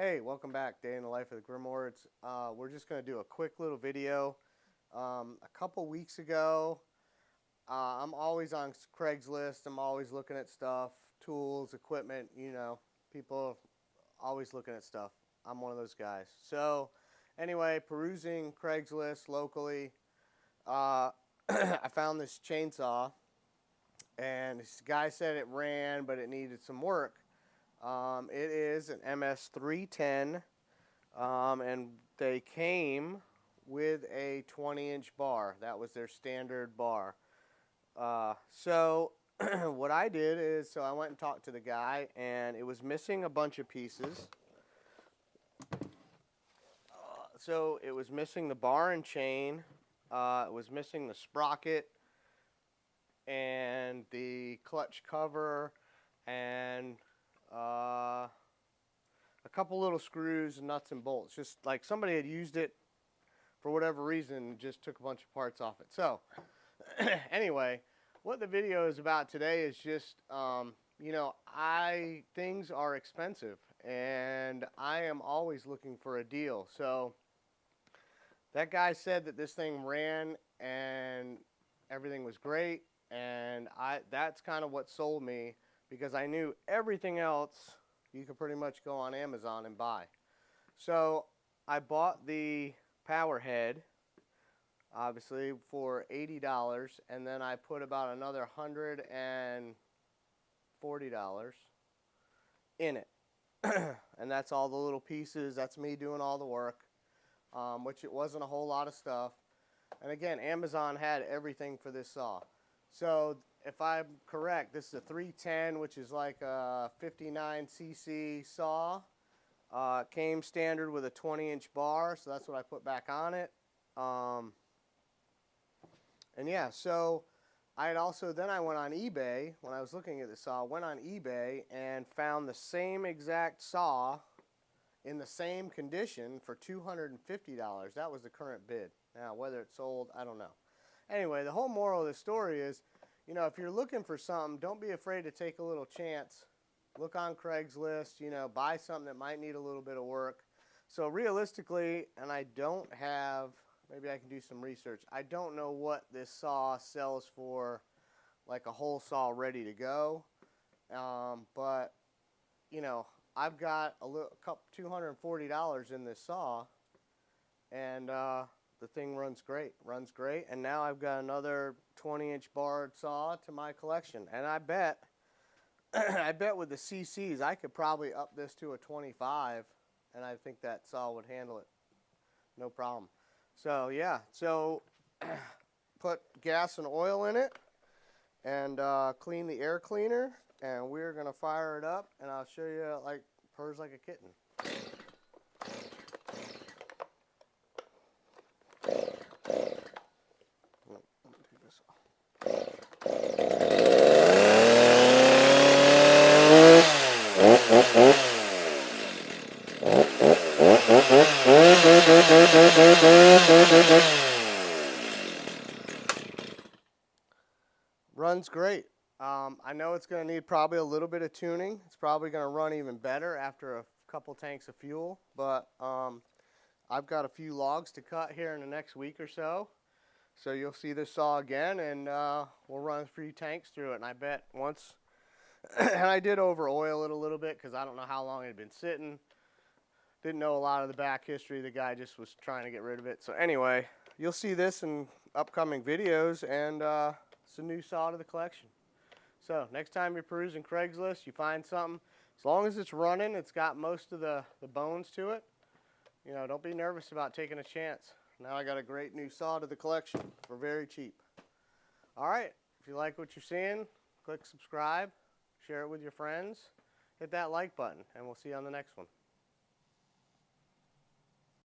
Hey, welcome back. Day in the life of the Grimwards. We're just going to do a quick little video. A couple weeks ago, I'm always on Craigslist. I'm always looking at stuff, tools, equipment, people always looking at stuff. I'm one of those guys. So anyway, perusing Craigslist locally, I found this chainsaw, and this guy said it ran, but it needed some work. It is an MS310, and they came with a 20-inch bar. That was their standard bar. So what I did is, I went and talked to the guy, and it was missing a bunch of pieces. So it was missing the bar and chain. It was missing the sprocket and the clutch cover and a couple little screws and nuts and bolts. Just like somebody had used it for whatever reason, just took a bunch of parts off it. So anyway, what the video is about today is just, things are expensive and I am always looking for a deal. So that guy said that this thing ran and everything was great, and that's kind of what sold me, because I knew everything else you could pretty much go on Amazon and buy. So I bought the power head, obviously, for $80, and then I put about another $140 in it. And that's all the little pieces. That's me doing all the work, which it wasn't a whole lot of stuff. And again, Amazon had everything for this saw. So if I'm correct, this is a 310, which is like a 59cc saw. Came standard with a 20-inch bar, so that's what I put back on it. And yeah, so I had also, then I went on eBay, when I was looking at the saw, went on eBay and found the same exact saw in the same condition for $250. That was the current bid. Now, whether it's sold, I don't know. Anyway, the whole moral of the story is, if you're looking for something, don't be afraid to take a little chance. Look on Craigslist, buy something that might need a little bit of work. So realistically, and I don't have, maybe I can do some research, I don't know what this saw sells for, like a whole saw ready to go. But, I've got $240 in this saw, and the thing runs great, and now I've got another 20-inch barred saw to my collection, and I bet I bet with the CCs I could probably up this to a 25, and I think that saw would handle it no problem. So yeah, so put gas and oil in it and clean the air cleaner, and we're gonna fire it up, and I'll show you like purrs like a kitten. Runs great. I know it's going to need probably a little bit of tuning. It's probably going to run even better after a couple tanks of fuel, but I've got a few logs to cut here in the next week or so. So you'll see this saw again, and we'll run a few tanks through it. And I bet once, and I did over oil it a little bit because I don't know how long it had been sitting. Didn't know a lot of the back history. The guy just was trying to get rid of it. So anyway, you'll see this in upcoming videos, and it's a new saw to the collection. So next time you're perusing Craigslist, you find something, as long as it's running, it's got most of the bones to it, don't be nervous about taking a chance. Now I got a great new saw to the collection for very cheap. All right, if you like what you're seeing, click subscribe, share it with your friends, hit that like button, and we'll see you on the next one.